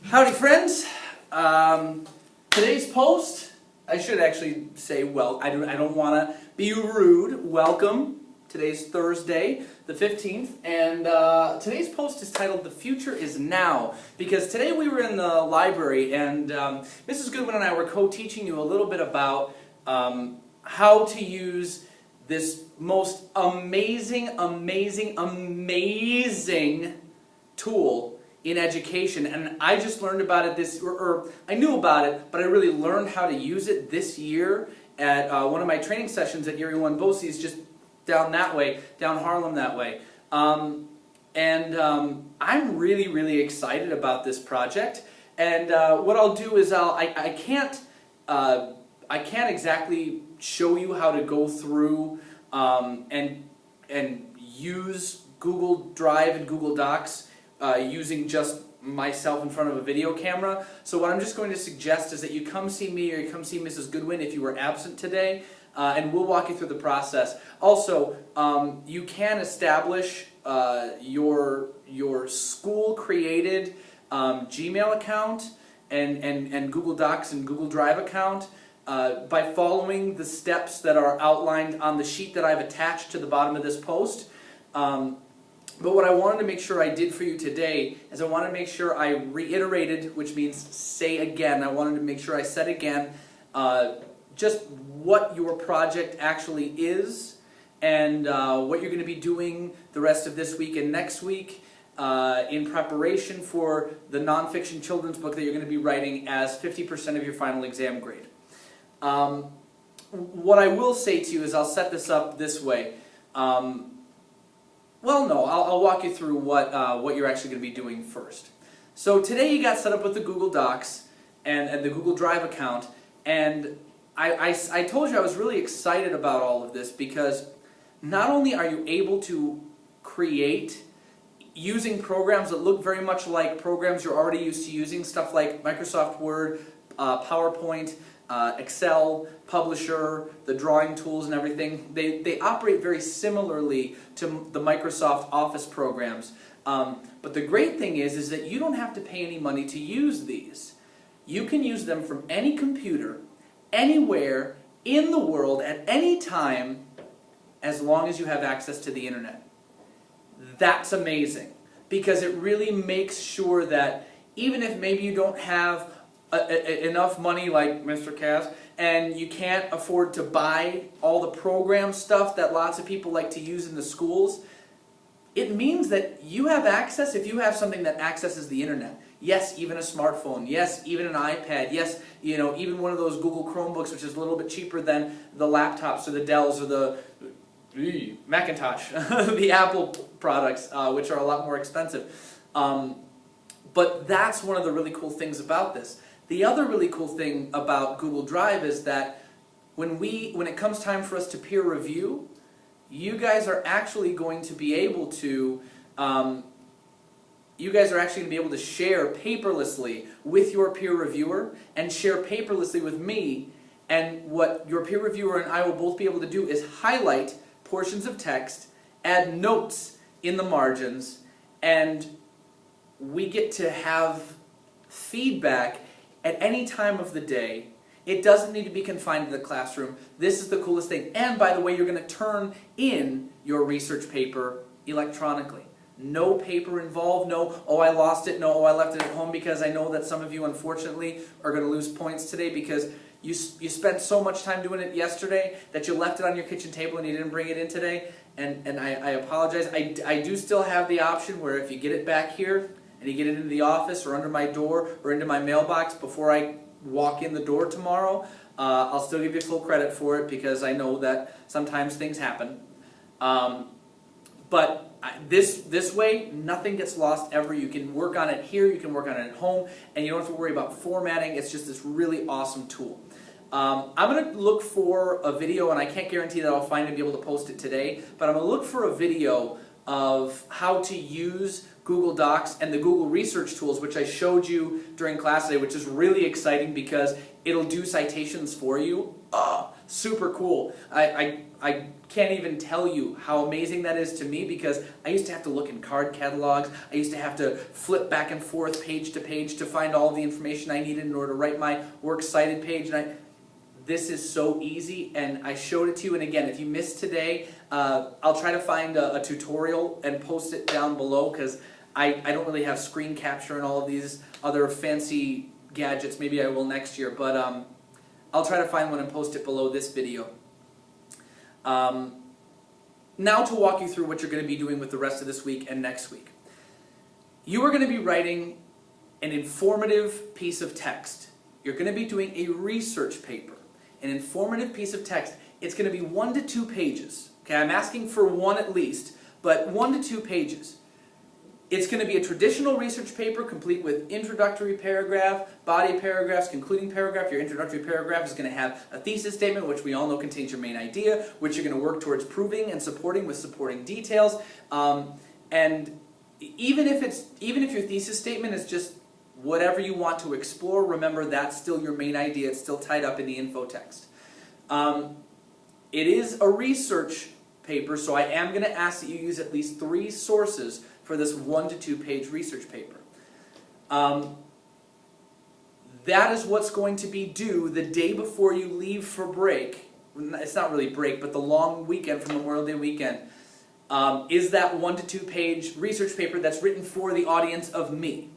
Howdy friends. Today's post, I should actually say, well, I don't want to be rude. Welcome. Today's Thursday, the 15th, and today's post is titled "The Future is Now," because today we were in the library and Mrs. Goodwin and I were co-teaching you a little bit about how to use this most amazing tool in education. And I just learned about it or I knew about it, but I really learned how to use it this year at one of my training sessions at Erie One BOCES, just down that way, down Harlem that way. I'm really excited about this project. And what I'll do is I can't exactly show you how to go through and use Google Drive and Google Docs using just myself in front of a video camera. So what I'm just going to suggest is that you come see me or you come see Mrs. Goodwin if you were absent today, and we'll walk you through the process. Also, you can establish your school-created Gmail account and Google Docs and Google Drive account by following the steps that are outlined on the sheet that I've attached to the bottom of this post. But what I wanted to make sure I did for you today is I wanted to make sure I reiterated, which means say again. I wanted to make sure I said again just what your project actually is and what you're going to be doing the rest of this week and next week in preparation for the nonfiction children's book that you're going to be writing as 50% of your final exam grade. What I will say to you is I'll set this up this way. Well, no, I'll walk you through what you're actually going to be doing first. So today you got set up with the Google Docs and the Google Drive account, and I told you I was really excited about all of this because not only are you able to create using programs that look very much like programs you're already used to using, stuff like Microsoft Word, PowerPoint, Excel, Publisher, the drawing tools and everything, they operate very similarly to the Microsoft Office programs. But the great thing is that you don't have to pay any money to use these. You can use them from any computer, anywhere in the world, at any time, as long as you have access to the internet. That's amazing, because it really makes sure that even if maybe you don't have enough money like Mr. Cass, and you can't afford to buy all the program stuff that lots of people like to use in the schools, it means that you have access if you have something that accesses the internet. Yes, even a smartphone. Yes, even an iPad. Yes, even one of those Google Chromebooks, which is a little bit cheaper than the laptops or the Dells or the Macintosh, the Apple products, which are a lot more expensive. But that's one of the really cool things about this. The other really cool thing about Google Drive is that when it comes time for us to peer review, you guys are actually going to be able to share paperlessly with your peer reviewer and share paperlessly with me. And what your peer reviewer and I will both be able to do is highlight portions of text, add notes in the margins, and we get to have feedback at any time of the day. It doesn't need to be confined to the classroom. This is the coolest thing. And by the way, you're going to turn in your research paper electronically. No paper involved, no, oh I lost it, no, oh I left it at home, because I know that some of you unfortunately are going to lose points today because you spent so much time doing it yesterday that you left it on your kitchen table and you didn't bring it in today. And I apologize. I do still have the option where if you get it back here, and you get it into the office or under my door or into my mailbox before I walk in the door tomorrow, I'll still give you full credit for it because I know that sometimes things happen. But this way, nothing gets lost ever. You can work on it here, you can work on it at home, and you don't have to worry about formatting. It's just this really awesome tool. I'm going to look for a video, and I can't guarantee that I'll find it and be able to post it today, but I'm going to look for a video of how to use Google Docs and the Google Research tools, which I showed you during class today, which is really exciting because it'll do citations for you. super cool. I can't even tell you how amazing that is to me, because I used to have to look in card catalogs. I used to have to flip back and forth page to page to find all the information I needed in order to write my works cited page. And this is so easy, and I showed it to you. And again, if you missed today, I'll try to find a tutorial and post it down below, because I don't really have screen capture and all of these other fancy gadgets. Maybe I will next year, but I'll try to find one and post it below this video. Now to walk you through what you're going to be doing with the rest of this week and next week. You are going to be writing an informative piece of text. You're going to be doing a research paper. An informative piece of text. It's going to be 1 to 2 pages. Okay, I'm asking for 1 at least, but 1 to 2 pages. It's going to be a traditional research paper complete with introductory paragraph, body paragraphs, concluding paragraph. Your introductory paragraph is going to have a thesis statement, which we all know contains your main idea, which you're going to work towards proving and supporting with supporting details. And even if your thesis statement is just whatever you want to explore, remember that's still your main idea. It's still tied up in the info text. It is a research paper, so I am going to ask that you use at least 3 sources for this 1 to 2 page research paper. That is what's going to be due the day before you leave for break. It's not really break, but the long weekend from Memorial Day weekend is that 1 to 2 page research paper that's written for the audience of me.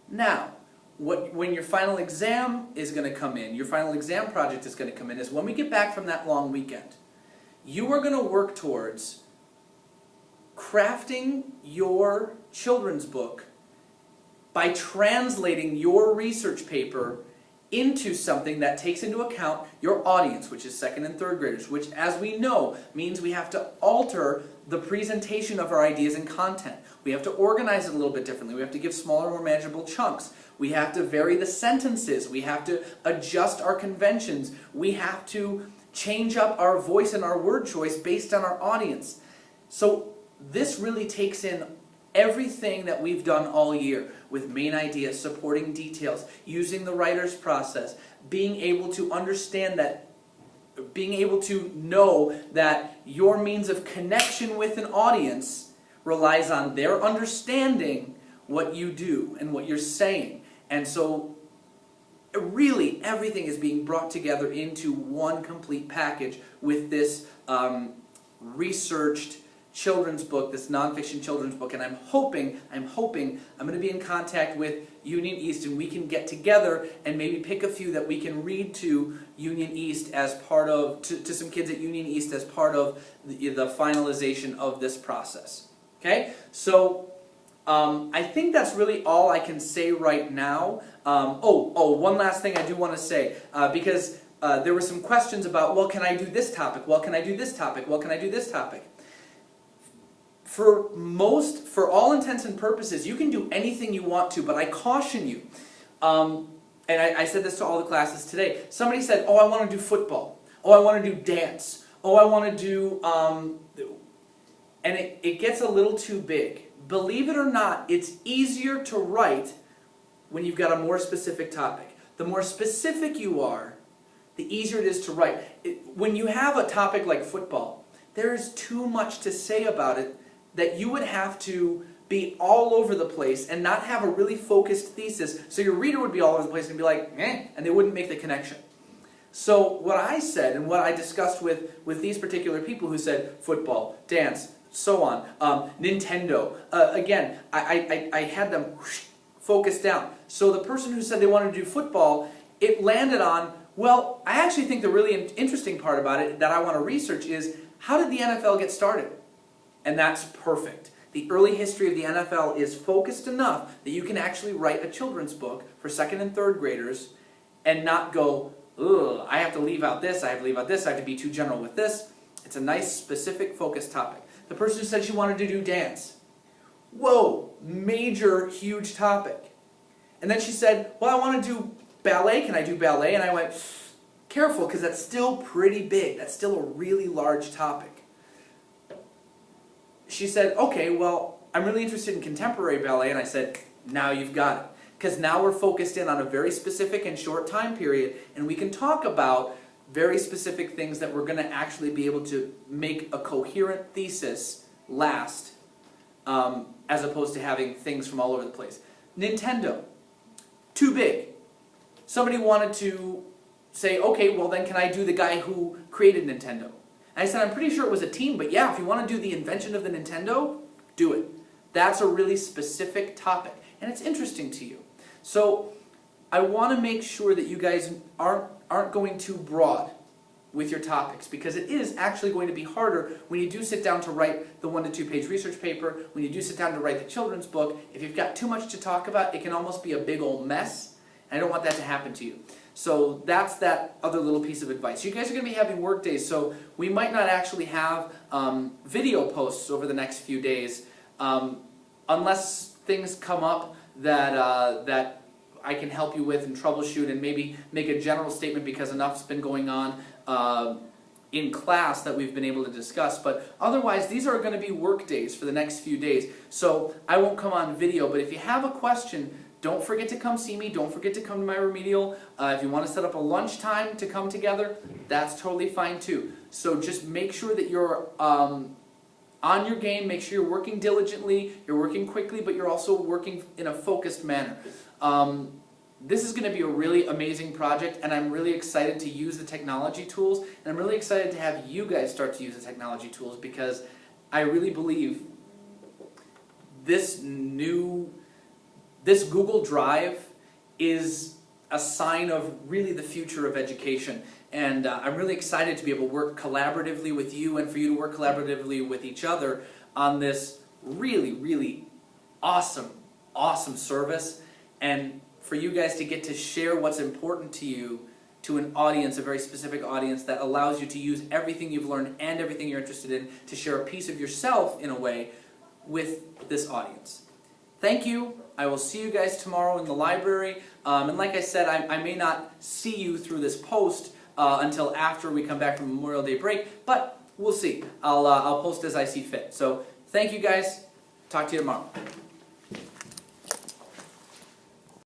Now, when your final exam is going to come in, your final exam project is going to come in, is when we get back from that long weekend. You are going to work towards crafting your children's book by translating your research paper into something that takes into account your audience, which is 2nd and 3rd graders, which, as we know, means we have to alter the presentation of our ideas and content. We have to organize it a little bit differently. We have to give smaller, more manageable chunks. We have to vary the sentences. We have to adjust our conventions. We have to change up our voice and our word choice based on our audience. So this really takes in everything that we've done all year with main ideas, supporting details, using the writer's process, being able to understand that, being able to know that your means of connection with an audience relies on their understanding what you do and what you're saying. And so really everything is being brought together into one complete package with this researched children's book, this nonfiction children's book. And I'm hoping I'm going to be in contact with Union East, and we can get together and maybe pick a few that we can read to Union East as part of, to some kids at Union East as part of the finalization of this process. Okay? So I think that's really all I can say right now. One last thing I do want to say, because there were some questions about, well, can I do this topic? Well, can I do this topic? Well, can I do this topic? For all intents and purposes, you can do anything you want to, but I caution you. And I said this to all the classes today. Somebody said, oh, I want to do football. Oh, I want to do dance. Oh, I want to do... and it gets a little too big. Believe it or not, it's easier to write when you've got a more specific topic. The more specific you are, the easier it is to write. When you have a topic like football, there is too much to say about it that you would have to be all over the place and not have a really focused thesis, so your reader would be all over the place and be like, eh, and they wouldn't make the connection. So what I said and what I discussed with these particular people who said football, dance, so on, Nintendo, again, I had them focused down. So the person who said they wanted to do football, it landed on, well, I actually think the really interesting part about it that I want to research is, how did the NFL get started? And that's perfect. The early history of the NFL is focused enough that you can actually write a children's book for 2nd and 3rd graders and not go, ugh, I have to leave out this, I have to leave out this, I have to be too general with this. It's a nice, specific, focused topic. The person who said she wanted to do dance. Whoa, major, huge topic. And then she said, well, I want to do ballet. Can I do ballet? And I went, careful, because that's still pretty big. That's still a really large topic. She said, okay, well, I'm really interested in contemporary ballet. And I said, now you've got it. Because now we're focused in on a very specific and short time period, and we can talk about very specific things that we're going to actually be able to make a coherent thesis last, as opposed to having things from all over the place. Nintendo, too big. Somebody wanted to say, okay, well then can I do the guy who created Nintendo? And I said, I'm pretty sure it was a team, but yeah, if you want to do the invention of the Nintendo, do it. That's a really specific topic, and it's interesting to you. So I want to make sure that you guys aren't going too broad with your topics, because it is actually going to be harder when you do sit down to write the 1 to 2 page research paper, when you do sit down to write the children's book. If you've got too much to talk about, it can almost be a big old mess, and I don't want that to happen to you. So that's that other little piece of advice. You guys are going to be having work days, so we might not actually have video posts over the next few days, unless things come up that I can help you with and troubleshoot and maybe make a general statement because enough's been going on in class that we've been able to discuss. But otherwise, these are going to be work days for the next few days. So I won't come on video, but if you have a question, don't forget to come see me. Don't forget to come to my remedial. If you want to set up a lunchtime to come together, that's totally fine too. So just make sure that you're on your game. Make sure you're working diligently, you're working quickly, but you're also working in a focused manner. This is going to be a really amazing project, and I'm really excited to use the technology tools, and I'm really excited to have you guys start to use the technology tools, because I really believe this Google Drive is a sign of really the future of education. And I'm really excited to be able to work collaboratively with you and for you to work collaboratively with each other on this really, really awesome, awesome service. And for you guys to get to share what's important to you to an audience, a very specific audience that allows you to use everything you've learned and everything you're interested in to share a piece of yourself, in a way, with this audience. Thank you. I will see you guys tomorrow in the library. And like I said, I may not see you through this post until after we come back from Memorial Day break, but we'll see. I'll post as I see fit. So thank you guys. Talk to you tomorrow.